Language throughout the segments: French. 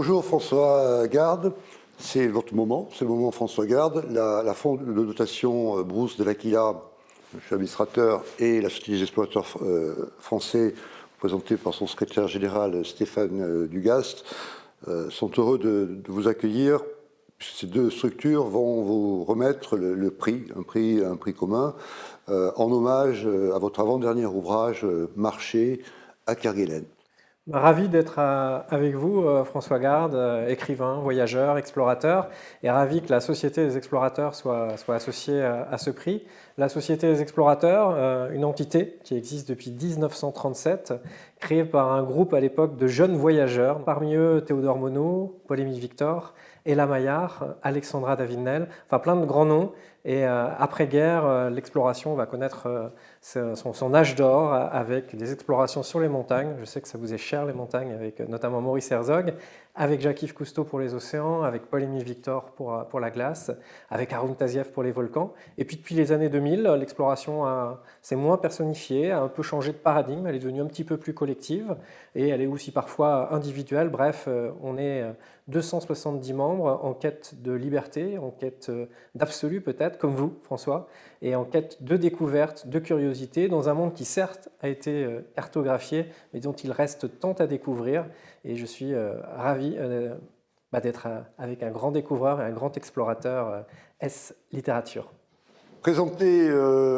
Bonjour François Garde, c'est votre moment, c'est le moment François Garde. La fond de dotation Brousse de l'Aquila, je suis administrateur, et la Société des explorateurs français, représentée par son secrétaire général Stéphane Dugast, sont heureux de vous accueillir. Ces deux structures vont vous remettre le prix, un prix commun, en hommage à votre avant-dernier ouvrage, Marcher à Kerguelen. Ravi d'être avec vous, François Garde, écrivain, voyageur, explorateur, et ravi que la Société des explorateurs soit associée à ce prix. La Société des explorateurs, une entité qui existe depuis 1937, créée par un groupe à l'époque de jeunes voyageurs, parmi eux Théodore Monod, Paul-Émile Victor, Ella Maillard, Alexandra David-Nel, enfin plein de grands noms. Et après-guerre, l'exploration va connaître son âge d'or avec des explorations sur les montagnes. Je sais que ça vous est cher, les montagnes, avec notamment Maurice Herzog, avec Jacques-Yves Cousteau pour les océans, avec Paul-Émile Victor pour la glace, avec Haroun Tazieff pour les volcans. Et puis depuis les années 2000, l'exploration s'est moins personnifiée, a un peu changé de paradigme, elle est devenue un petit peu plus collective et elle est aussi parfois individuelle. Bref, on est 270 membres en quête de liberté, en quête d'absolu peut-être, comme vous, François, et en quête de découverte, de curiosité, dans un monde qui certes a été cartographié, mais dont il reste tant à découvrir. Et je suis ravi d'être avec un grand découvreur et un grand explorateur S littérature. Présenter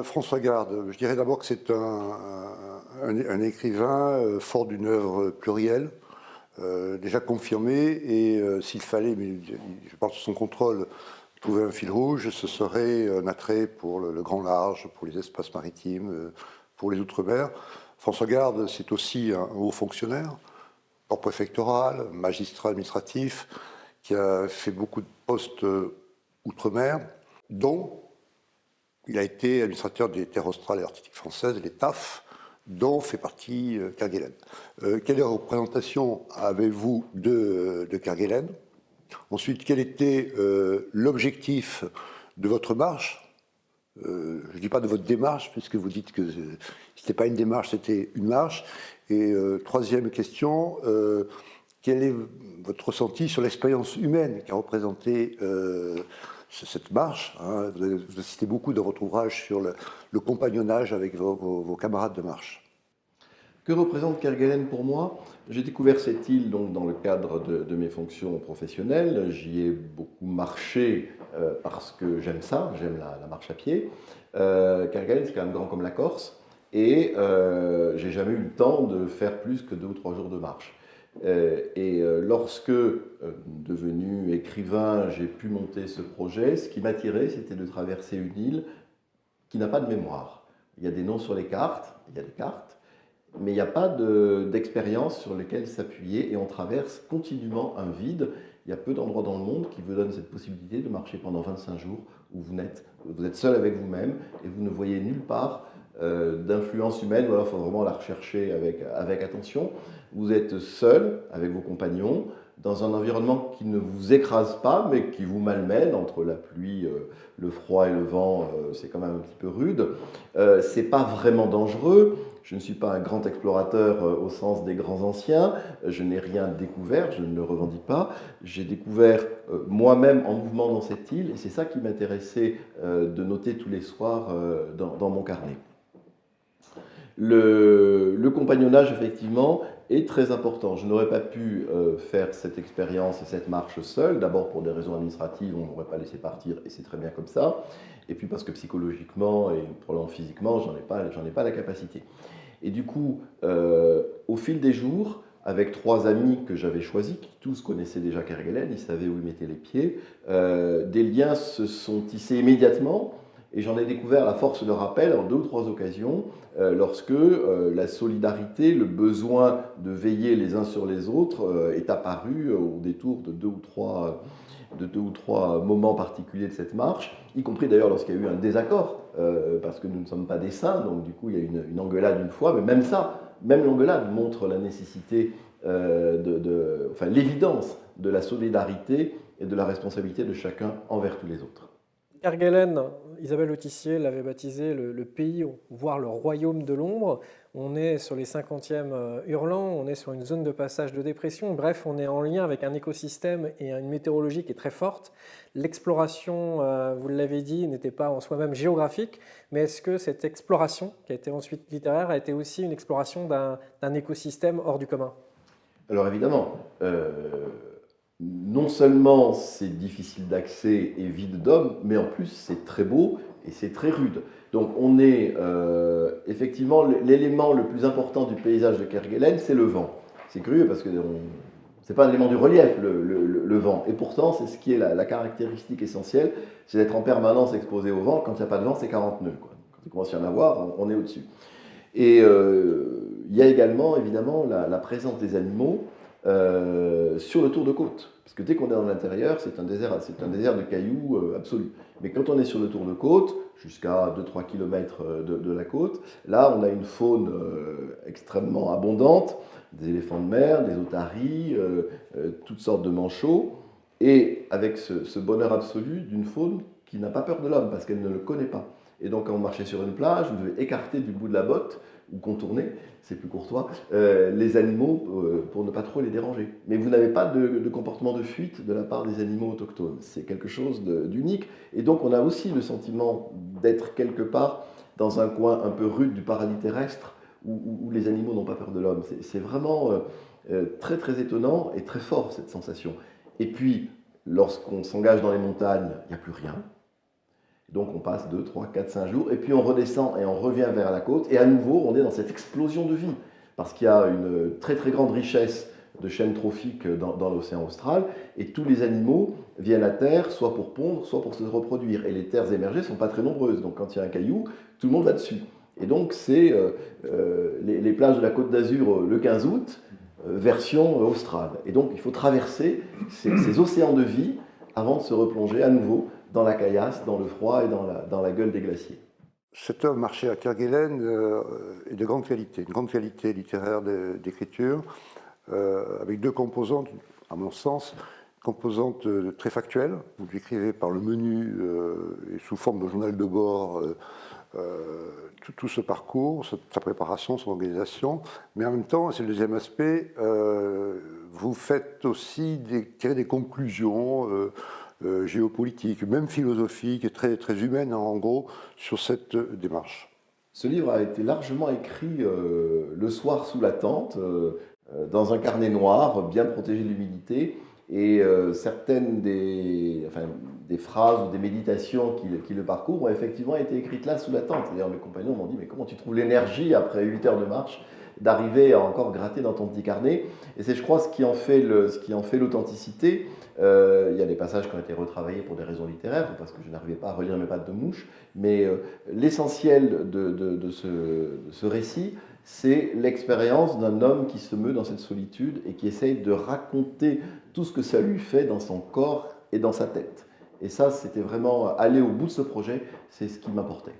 François Garde, je dirais d'abord que c'est un écrivain fort d'une œuvre plurielle, déjà confirmé, et s'il fallait, mais je parle sous son contrôle, trouver un fil rouge, ce serait un attrait pour le grand large, pour les espaces maritimes, pour les outre-mer. François Garde, c'est aussi un haut fonctionnaire, corps préfectoral, magistrat administratif, qui a fait beaucoup de postes outre-mer, dont il a été administrateur des terres australes et arctiques françaises, les TAF, dont fait partie Kerguelen. Quelle représentation avez-vous de Kerguelen? Ensuite, quel était l'objectif de votre marche? Je ne dis pas de votre démarche, puisque vous dites que ce n'était pas une démarche, c'était une marche. Et troisième question, quel est votre ressenti sur l'expérience humaine qu'a représentée cette marche, hein? Vous citez beaucoup dans votre ouvrage sur le compagnonnage avec vos camarades de marche. Que représente Kerguelen pour moi? J'ai découvert cette île donc, dans le cadre de mes fonctions professionnelles. J'y ai beaucoup marché parce que j'aime ça, j'aime la marche à pied. Kerguelen, c'est quand même grand comme la Corse. Et j'ai jamais eu le temps de faire plus que 2 ou 3 jours de marche. Lorsque, devenu écrivain, j'ai pu monter ce projet, ce qui m'attirait, c'était de traverser une île qui n'a pas de mémoire. Il y a des noms sur les cartes, il y a des cartes, mais il n'y a pas d'expérience sur lesquelles s'appuyer et on traverse continuellement un vide. Il y a peu d'endroits dans le monde qui vous donnent cette possibilité de marcher pendant 25 jours où vous êtes seul avec vous-même et vous ne voyez nulle part d'influence humaine. Voilà, il faut vraiment la rechercher avec attention. Vous êtes seul avec vos compagnons dans un environnement qui ne vous écrase pas, mais qui vous malmène entre la pluie, le froid et le vent. C'est quand même un petit peu rude. C'est pas vraiment dangereux. Je ne suis pas un grand explorateur au sens des grands anciens. Je n'ai rien découvert, je ne le revendique pas. J'ai découvert moi-même en mouvement dans cette île, et c'est ça qui m'intéressait de noter tous les soirs dans mon carnet. Le compagnonnage, effectivement, est très important. Je n'aurais pas pu faire cette expérience et cette marche seule, d'abord pour des raisons administratives, on ne m'aurait pas laissé partir et c'est très bien comme ça, et puis parce que psychologiquement et probablement physiquement, j'en ai pas la capacité. Et du coup, au fil des jours, avec 3 amis que j'avais choisis, qui tous connaissaient déjà Kerguelen, ils savaient où ils mettaient les pieds, des liens se sont tissés immédiatement. Et j'en ai découvert la force de rappel en 2 ou 3 occasions, lorsque la solidarité, le besoin de veiller les uns sur les autres est apparu au détour de 2 ou 3 moments particuliers de cette marche, y compris d'ailleurs lorsqu'il y a eu un désaccord, parce que nous ne sommes pas des saints, donc du coup il y a une engueulade une fois, mais même ça, même l'engueulade montre la nécessité, enfin l'évidence de la solidarité et de la responsabilité de chacun envers tous les autres. Kerguelen, Isabelle Autissier l'avait baptisé le pays, voire le royaume de l'ombre. On est sur les 50e hurlants, on est sur une zone de passage de dépression. Bref, on est en lien avec un écosystème et une météorologie qui est très forte. L'exploration, vous l'avez dit, n'était pas en soi-même géographique, mais est-ce que cette exploration, qui a été ensuite littéraire, a été aussi une exploration d'un écosystème hors du commun? Alors évidemment, non seulement c'est difficile d'accès et vide d'hommes, mais en plus c'est très beau et c'est très rude. Donc on est effectivement l'élément le plus important du paysage de Kerguelen, c'est le vent. C'est curieux parce que c'est pas un élément du relief, le vent. Et pourtant, c'est ce qui est la caractéristique essentielle, c'est d'être en permanence exposé au vent. Quand il n'y a pas de vent, c'est 40 nœuds, quoi. Quand il commence à y en avoir, on est au-dessus. Et il y a également, évidemment, la présence des animaux sur le tour de côte. Parce que dès qu'on est dans l'intérieur, c'est un désert de cailloux absolu. Mais quand on est sur le tour de côte, jusqu'à 2-3 km de la côte, là, on a une faune extrêmement abondante, des éléphants de mer, des otaries, toutes sortes de manchots, et avec ce bonheur absolu d'une faune qui n'a pas peur de l'homme, parce qu'elle ne le connaît pas. Et donc, quand vous marchez sur une plage, vous devez écarter du bout de la botte, ou contourner, c'est plus courtois, les animaux pour ne pas trop les déranger. Mais vous n'avez pas de comportement de fuite de la part des animaux autochtones. C'est quelque chose d'unique. Et donc, on a aussi le sentiment d'être quelque part dans un coin un peu rude du paradis terrestre, où les animaux n'ont pas peur de l'homme. C'est vraiment très très étonnant et très fort cette sensation. Et puis, lorsqu'on s'engage dans les montagnes, il n'y a plus rien. Donc on passe 2, 3, 4, 5 jours, et puis on redescend et on revient vers la côte, et à nouveau on est dans cette explosion de vie, parce qu'il y a une très très grande richesse de chaînes trophiques dans l'océan austral, et tous les animaux viennent à terre, soit pour pondre, soit pour se reproduire. Et les terres émergées ne sont pas très nombreuses, donc quand il y a un caillou, tout le monde va dessus. Et donc c'est les plages de la Côte d'Azur le 15 août, version australe. Et donc il faut traverser ces océans de vie avant de se replonger à nouveau dans la caillasse, dans le froid et dans la gueule des glaciers. Cette œuvre marché à Kerguelen est de grande qualité, une grande qualité littéraire d'écriture, avec deux composantes, à mon sens, composante très factuelle. Vous décrivez par le menu et sous forme de journal de bord tout ce parcours, sa préparation, son organisation, mais en même temps, c'est le deuxième aspect, vous faites aussi tirer des conclusions géopolitiques, même philosophiques, très, très humaines en gros, sur cette démarche. Ce livre a été largement écrit le soir sous la tente, dans un carnet noir, bien protégé de l'humidité, et certaines des phrases ou des méditations qui le parcourent ont effectivement été écrites là sous la tente. D'ailleurs, mes compagnons m'ont dit « Mais comment tu trouves l'énergie après 8 heures de marche d'arriver à encore gratter dans ton petit carnet ?» Et c'est, je crois, ce qui en fait l'authenticité. Il y a des passages qui ont été retravaillés pour des raisons littéraires, parce que je n'arrivais pas à relire mes pattes de mouche, mais l'essentiel de ce récit, c'est l'expérience d'un homme qui se meut dans cette solitude et qui essaye de raconter tout ce que ça lui fait dans son corps et dans sa tête. Et ça, c'était vraiment aller au bout de ce projet, c'est ce qui m'apportait.